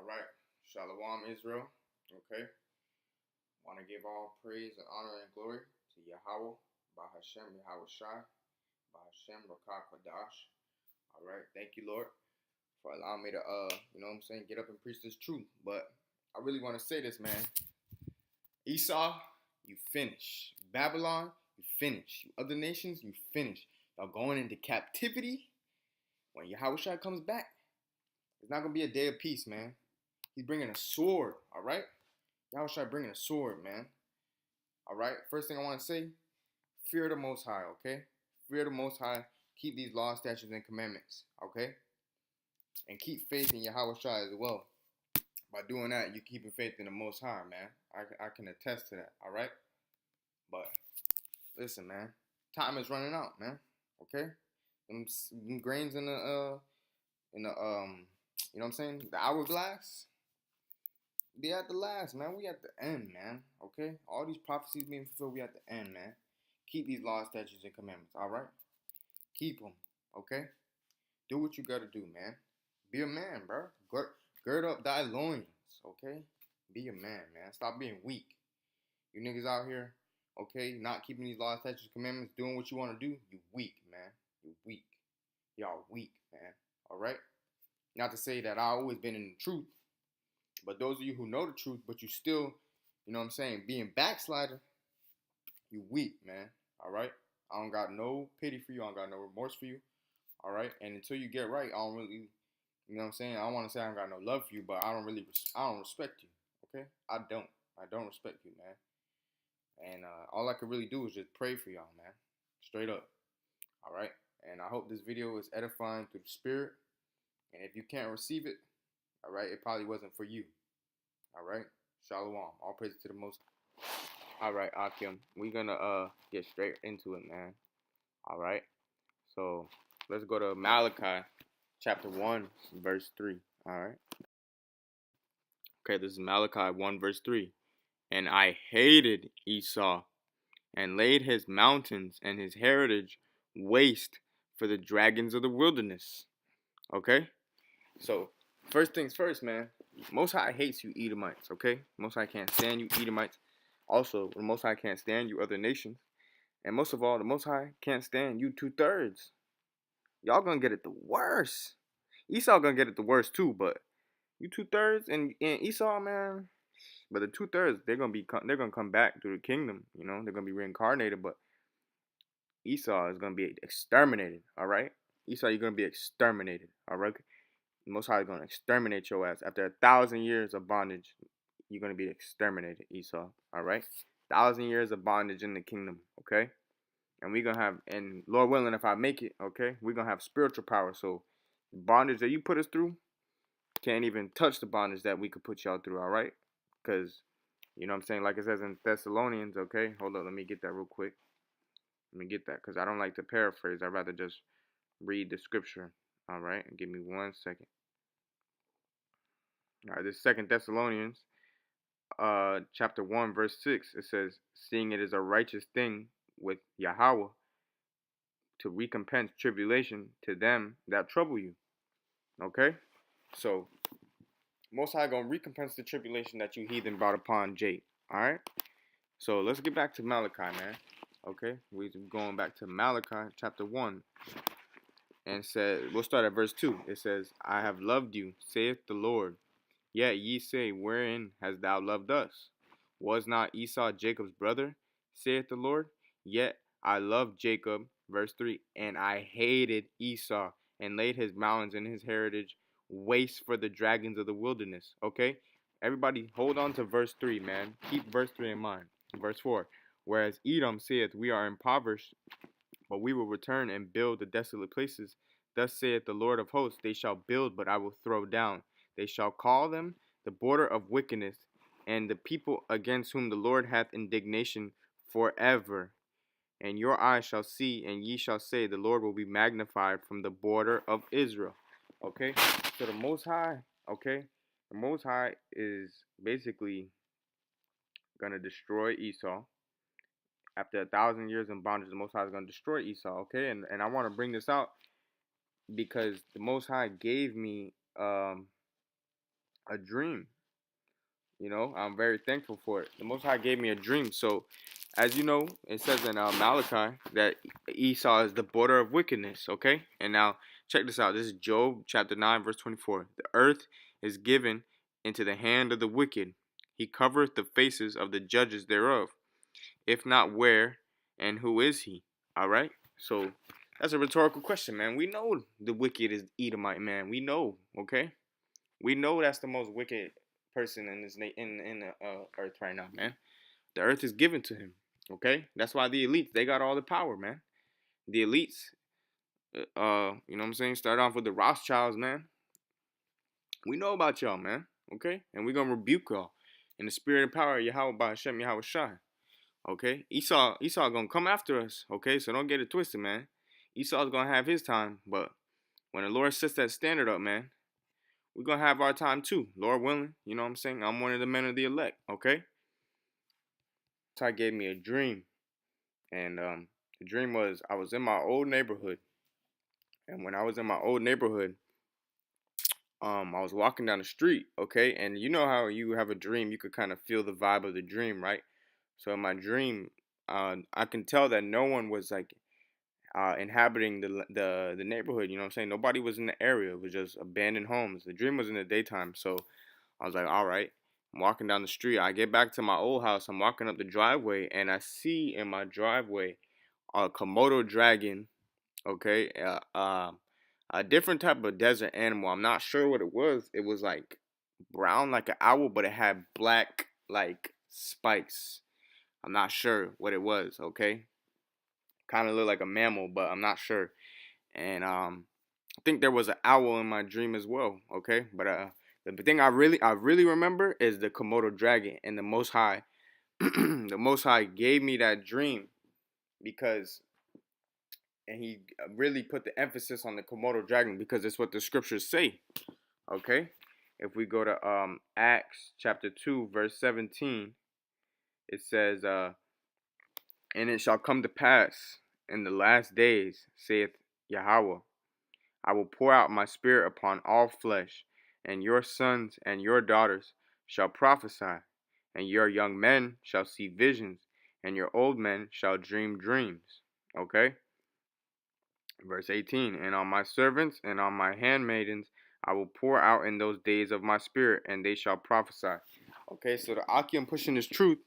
All right. Shalom, Israel. Okay. Want to give all praise and honor and glory to Yahweh, Bahashem, Yahweh Shai, Bahashem, Rakah Kodash. All right. Thank you, Lord, for allowing me to, get up and preach this truth. But I really want to say this, man. Esau, you finish. Babylon, you finish. You other nations, you finish. Y'all going into captivity. When Yahweh Shai comes back, it's not going to be a day of peace, man. He's bringing a sword, all right? Y'all should bringing a sword, man. All right? First thing I want to say, fear the Most High, okay? Fear the Most High. Keep these laws, statutes, and commandments, okay? And keep faith in Yahweh Shai as well. By doing that, you're keeping faith in the Most High, man. I can attest to that, all right? But listen, man. Time is running out, man. Okay? Them grains in the you know what I'm saying? The hourglass. They at the last, man. We at the end, man. Okay? All these prophecies being fulfilled, we at the end, man. Keep these laws, statutes, and commandments, all right? Keep them, okay? Do what you gotta do, man. Be a man, bro. Gird up thy loins, okay? Be a man, man. Stop being weak. You niggas out here, okay, not keeping these laws, statutes, and commandments, doing what you want to do, you weak, man. You weak. Y'all weak, man. All right? Not to say that I've always been in the truth, but those of you who know the truth, but you still, you know what I'm saying, being backslider, you weak, man. All right? I don't got no pity for you. I don't got no remorse for you. All right? And until you get right, I don't really, you know what I'm saying? I don't want to say I don't got no love for you, but I don't respect you. Okay? I don't respect you, man. And all I could really do is just pray for y'all, man. Straight up. All right? And I hope this video is edifying through the spirit. And if you can't receive it, all right, it probably wasn't for you. All right, Shalom. All praise to the Most. All right, Akim, we're gonna get straight into it, man. All right, so let's go to Malachi, chapter 1, verse 3. All right. Okay, this is Malachi 1, verse 3. And I hated Esau, and laid his mountains and his heritage waste for the dragons of the wilderness. Okay, so first things first, man. Most High hates you Edomites, okay? Most High can't stand you Edomites. Also, the Most High can't stand you other nations. And most of all, the Most High can't stand you 2/3. Y'all gonna get it the worst. Esau gonna get it the worst too, but you 2/3 and Esau, man. But the 2/3, they're gonna come back to the kingdom. You know, they're gonna be reincarnated. But Esau is gonna be exterminated. All right, Esau, you're gonna be exterminated. All right. The Most High is going to exterminate your ass. After 1,000 years of bondage, you're going to be exterminated, Esau. All right? 1,000 years of bondage in the kingdom, okay? And we're going to have, and Lord willing, if I make it, okay, we're going to have spiritual power. So the bondage that you put us through can't even touch the bondage that we could put y'all through, all right? Because, you know what I'm saying? Like it says in Thessalonians, okay? Hold up, let me get that real quick. Let me get that because I don't like to paraphrase. I'd rather just read the scripture. All right, give me 1 second. All right, this is 2 Thessalonians, chapter 1, verse 6. It says, seeing it is a righteous thing with Yahweh to recompense tribulation to them that trouble you. Okay? So, Most High gonna recompense the tribulation that you heathen brought upon Jake. Alright? So, let's get back to Malachi, man. Okay? We're going back to Malachi, chapter 1. And we'll start at verse 2. It says, I have loved you, saith the Lord. Yet ye say, wherein hast thou loved us? Was not Esau Jacob's brother, saith the Lord? Yet I loved Jacob, verse 3, and I hated Esau, and laid his mountains and his heritage waste for the dragons of the wilderness. Okay? Everybody hold on to verse 3, man. Keep verse 3 in mind. Verse 4, whereas Edom saith, we are impoverished, but we will return and build the desolate places. Thus saith the Lord of hosts, they shall build, but I will throw down. They shall call them the border of wickedness, and the people against whom the Lord hath indignation forever. And your eyes shall see, and ye shall say, the Lord will be magnified from the border of Israel. Okay? So the Most High, okay? The Most High is basically going to destroy Esau. After 1,000 years in bondage, the Most High is going to destroy Esau, okay? And I want to bring this out because the Most High gave me a dream. I'm very thankful for it. The Most High gave me a dream. So, as you know, it says in Malachi that Esau is the border of wickedness. Okay, and now check this out. This is Job chapter 9, verse 24. The earth is given into the hand of the wicked. He covereth the faces of the judges thereof. If not, where and who is he? All right. So that's a rhetorical question, man. We know the wicked is Edomite, man. We know. Okay. We know that's the most wicked person in this in the earth right now, man. The earth is given to him. Okay, that's why the elites they got all the power, man. The elites, you know what I'm saying? Start off with the Rothschilds, man. We know about y'all, man. Okay, and we're gonna rebuke y'all in the spirit and power of Yahweh by Hashem Yahweh Shai. Okay, Esau gonna come after us. Okay, so don't get it twisted, man. Esau's gonna have his time, but when the Lord sets that standard up, man, we're gonna have our time too, Lord willing. You know what I'm saying? I'm one of the men of the elect, okay? Ty gave me a dream. And the dream was I was in my old neighborhood. And when I was in my old neighborhood, I was walking down the street, okay? And you know how you have a dream, you could kind of feel the vibe of the dream, right? So in my dream, I can tell that no one was like inhabiting the neighborhood, you know what I'm saying? Nobody was in the area. It was just abandoned homes. The dream was in the daytime, so I was like, all right. I'm walking down the street. I get back to my old house. I'm walking up the driveway, and I see in my driveway a Komodo dragon. Okay, a different type of desert animal. I'm not sure what it was. It was like brown, like an owl, but it had black, like spikes. I'm not sure what it was. Okay, kind of looked like a mammal, but I'm not sure. And I think there was an owl in my dream as well. Okay, but the thing I really remember is the Komodo dragon and the Most High. The Most High gave me that dream because, and he really put the emphasis on the Komodo dragon because it's what the scriptures say. Okay, if we go to Acts chapter 2 verse 17, it says, "And it shall come to pass in the last days, saith Yahweh, I will pour out my spirit upon all flesh, and your sons and your daughters shall prophesy, and your young men shall see visions, and your old men shall dream dreams." Okay? Verse 18, "And on my servants and on my handmaidens I will pour out in those days of my spirit, and they shall prophesy." Okay, so the Akim pushing this truth.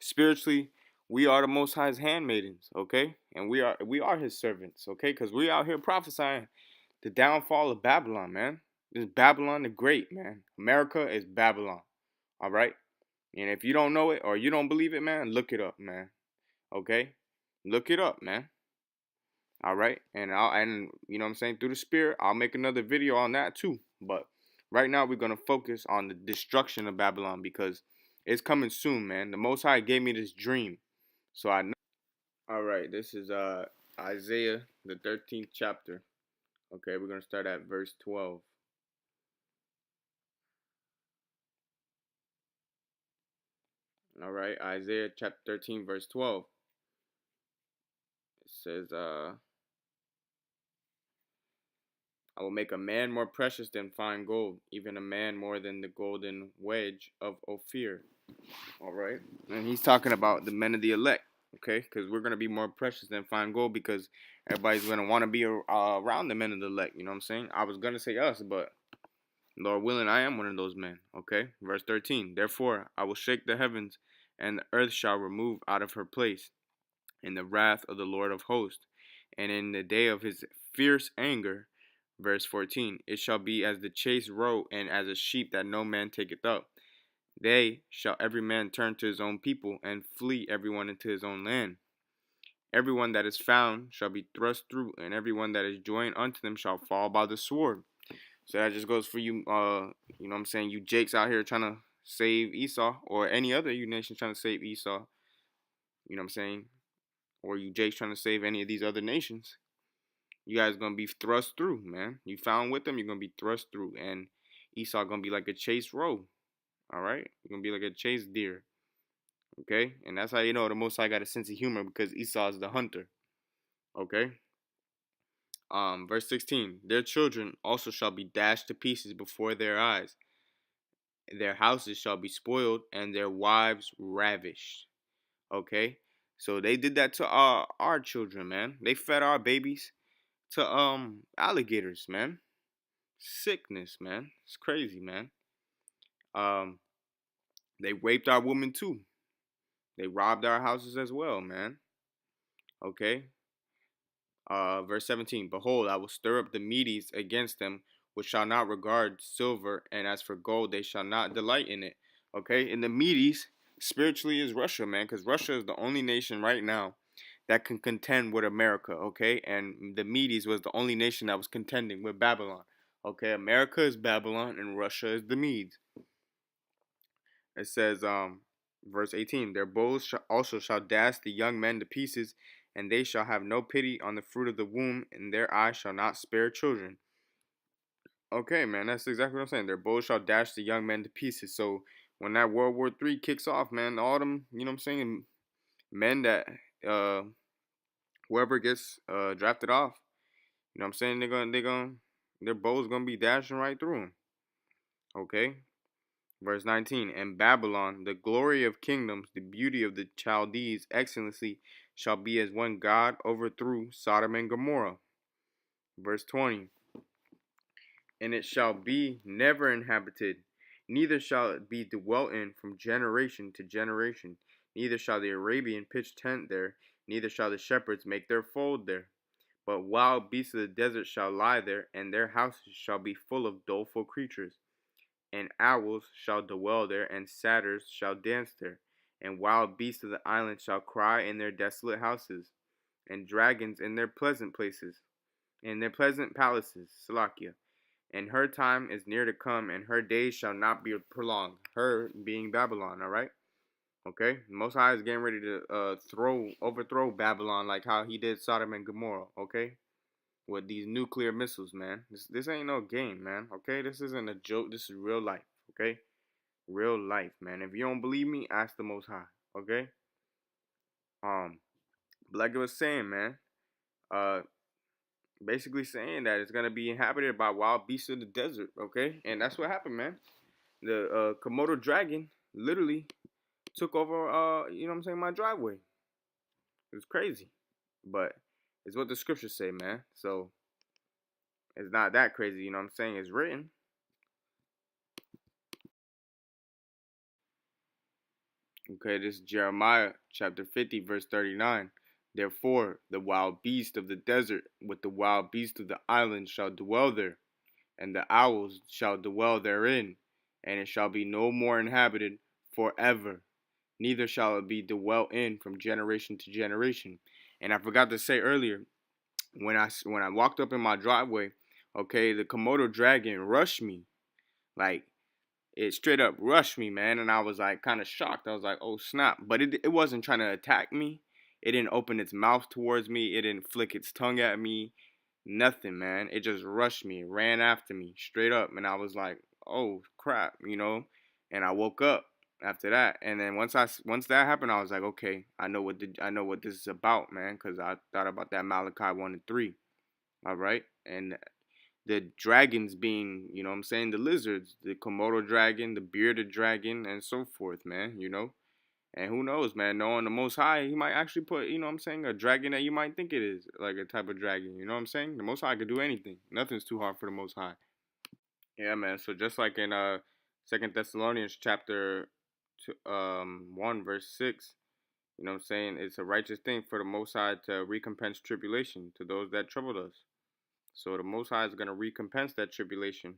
Spiritually, we are the Most High's handmaidens, okay? And we are his servants, okay? Because we out here prophesying the downfall of Babylon, man. This is Babylon the Great, man. America is Babylon, all right? And if you don't know it or you don't believe it, man, look it up, man. Okay? Look it up, man. All right? And you know what I'm saying, through the spirit, I'll make another video on that too. But right now we're going to focus on the destruction of Babylon because it's coming soon, man. The Most High gave me this dream. So I know. All right, this is Isaiah the 13th chapter. Okay, we're going to start at verse 12. All right, Isaiah chapter 13, verse 12. It says, I will make a man more precious than fine gold, even a man more than the golden wedge of Ophir. All right, and he's talking about the men of the elect, okay? Because we're going to be more precious than fine gold because everybody's going to want to be around the men of the elect, you know what I'm saying? I was going to say us, but Lord willing, I am one of those men, okay? Verse 13, "Therefore I will shake the heavens, and the earth shall remove out of her place in the wrath of the Lord of hosts, and in the day of his fierce anger." Verse 14, "It shall be as the chase roe, and as a sheep that no man taketh up. They shall every man turn to his own people, and flee everyone into his own land. Everyone that is found shall be thrust through, and everyone that is joined unto them shall fall by the sword." So that just goes for you, you know what I'm saying, you Jakes out here trying to save Esau, or any other you nations trying to save Esau, you know what I'm saying, or you Jakes trying to save any of these other nations. You guys gonna be thrust through, man. You found with them, you're gonna be thrust through, and Esau gonna be like a chase roe. All right, you're gonna be like a chase deer. Okay, and that's how you know the Most High got a sense of humor because Esau is the hunter. Okay. Verse 16, "Their children also shall be dashed to pieces before their eyes, their houses shall be spoiled, and their wives ravished. Okay, so they did that to our children, man. They fed our babies to alligators, man. Sickness, man. It's crazy, man. Um, they raped our women too. They robbed our houses as well, man. Okay. Verse 17. Behold, I will stir up the Medes against them, which shall not regard silver, and as for gold, they shall not delight in it. Okay. And the Medes spiritually is Russia, man, because Russia is the only nation right now that can contend with America. Okay. And the Medes was the only nation that was contending with Babylon. Okay. America is Babylon, and Russia is the Medes. It says, verse 18, their bows also shall dash the young men to pieces, and they shall have no pity on the fruit of the womb, and their eyes shall not spare children. Okay, man, that's exactly what I'm saying. Their bows shall dash the young men to pieces. So when that World War III kicks off, man, all them, you know what I'm saying, men that, uh, whoever gets drafted off, you know what I'm saying, their bows gonna be dashing right through them. Okay. Verse 19, and Babylon, the glory of kingdoms, the beauty of the Chaldees, excellency, shall be as when God overthrew Sodom and Gomorrah. Verse 20, and it shall be never inhabited, neither shall it be dwelt in from generation to generation. Neither shall the Arabian pitch tent there, neither shall the shepherds make their fold there. But wild beasts of the desert shall lie there, and their houses shall be full of doleful creatures. And owls shall dwell there, and satyrs shall dance there, and wild beasts of the island shall cry in their desolate houses, and dragons in their pleasant places, in their pleasant palaces, Salakia. And her time is near to come, and her days shall not be prolonged. Her being Babylon, all right? Okay? Most High is getting ready to overthrow Babylon like how he did Sodom and Gomorrah, okay? With these nuclear missiles, man. This ain't no game, man. Okay, this isn't a joke. This is real life. Okay, real life, man. If you don't believe me, ask the Most High. Okay. Um, like I was saying, man. Uh, basically saying that it's gonna be inhabited by wild beasts of the desert. Okay, and that's what happened, man. The Komodo dragon literally took over. You know what I'm saying? My driveway. It was crazy, but it's what the scriptures say, man. So it's not that crazy. You know what I'm saying? It's written. Okay, this is Jeremiah chapter 50, verse 39. Therefore, the wild beast of the desert with the wild beast of the island shall dwell there, and the owls shall dwell therein, and it shall be no more inhabited forever, neither shall it be dwelt in from generation to generation. And I forgot to say earlier, when I walked up in my driveway, okay, the Komodo dragon rushed me. Like, it straight up rushed me, man, and I was like kind of shocked. I was like, oh snap. But it wasn't trying to attack me. It didn't open its mouth towards me. It didn't flick its tongue at me. Nothing, man. It just rushed me. It ran after me straight up, and I was like, oh crap, you know. And I woke up after that, and then once that happened, I was like, okay, I know what this is about, man, because I thought about that Malachi 1:3. All right, and the dragons being, you know what I'm saying, the lizards, the Komodo dragon, the bearded dragon, and so forth, man, you know. And who knows, man, knowing the Most High, he might actually put, you know what I'm saying, a dragon that you might think it is, like a type of dragon, you know what I'm saying? The Most High could do anything. Nothing's too hard for the Most High. Yeah, man, so just like in Second Thessalonians chapter 1, verse 6, you know what I'm saying, it's a righteous thing for the Most High to recompense tribulation to those that troubled us. So the Most High is going to recompense that tribulation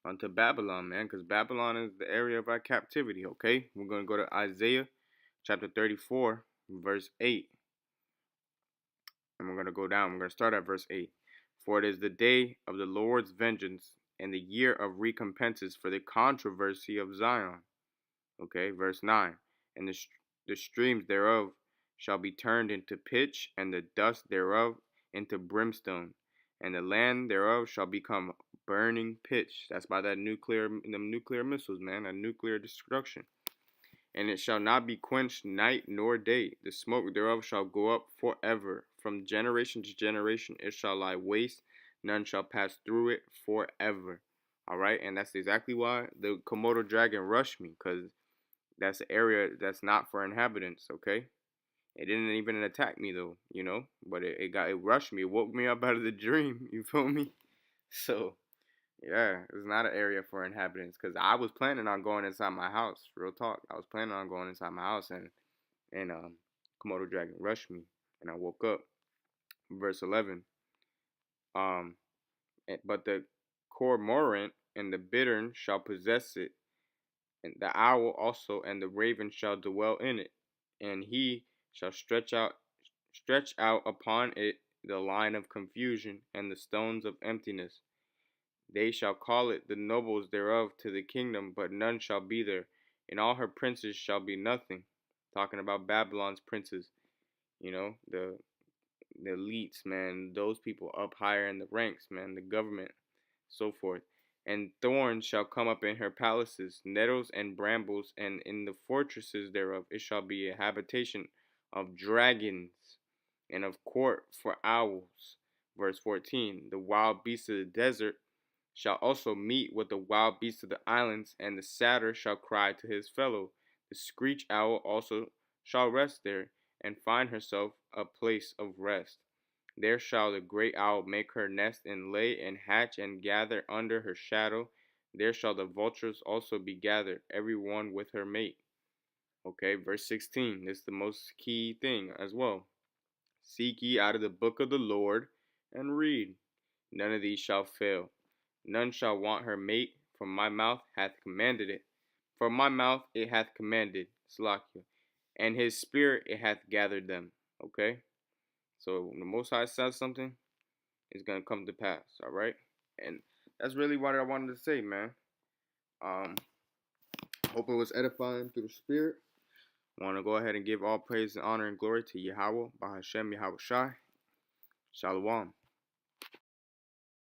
unto Babylon, man, because Babylon is the area of our captivity, okay? We're going to go to Isaiah chapter 34, verse 8. And we're going to go down. We're going to start at verse 8. For it is the day of the Lord's vengeance and the year of recompenses for the controversy of Zion. Okay, verse 9. And the streams thereof shall be turned into pitch, and the dust thereof into brimstone, and the land thereof shall become burning pitch. That's by them nuclear missiles, man, a nuclear destruction. And it shall not be quenched night nor day. The smoke thereof shall go up forever. From generation to generation it shall lie waste. None shall pass through it forever. All right, and that's exactly why the Komodo dragon rushed me, because that's an area that's not for inhabitants. Okay, it didn't even attack me though, but it rushed me, it woke me up out of the dream. You feel me? So yeah, it's not an area for inhabitants, because I was planning on going inside my house. Real talk, I was planning on going inside my house, and Komodo dragon rushed me, and I woke up. Verse 11. Um, but the cormorant and the bittern shall possess it, and the owl also and the raven shall dwell in it, and he shall stretch out upon it the line of confusion and the stones of emptiness. They shall call it the nobles thereof to the kingdom, but none shall be there, and all her princes shall be nothing. Talking about Babylon's princes, the elites, man, those people up higher in the ranks, man, the government, so forth. And thorns shall come up in her palaces, nettles and brambles, and in the fortresses thereof it shall be a habitation of dragons, and of court for owls. Verse 14. The wild beasts of the desert shall also meet with the wild beasts of the islands, and the satyr shall cry to his fellow. The screech owl also shall rest there, and find herself a place of rest. There shall the great owl make her nest, and lay and hatch and gather under her shadow. There shall the vultures also be gathered, every one with her mate. Okay, verse 16. This is the most key thing as well. Seek ye out of the book of the Lord and read. None of these shall fail. None shall want her mate, for my mouth hath commanded it. For my mouth it hath commanded, Slakia, and his spirit it hath gathered them. Okay? So when the Most High says something, it's gonna come to pass, alright? And that's really what I wanted to say, man. Hope it was edifying through the spirit. Want to go ahead and give all praise and honor and glory to Yahweh, Bahashem Yahweh Shai. Shalom.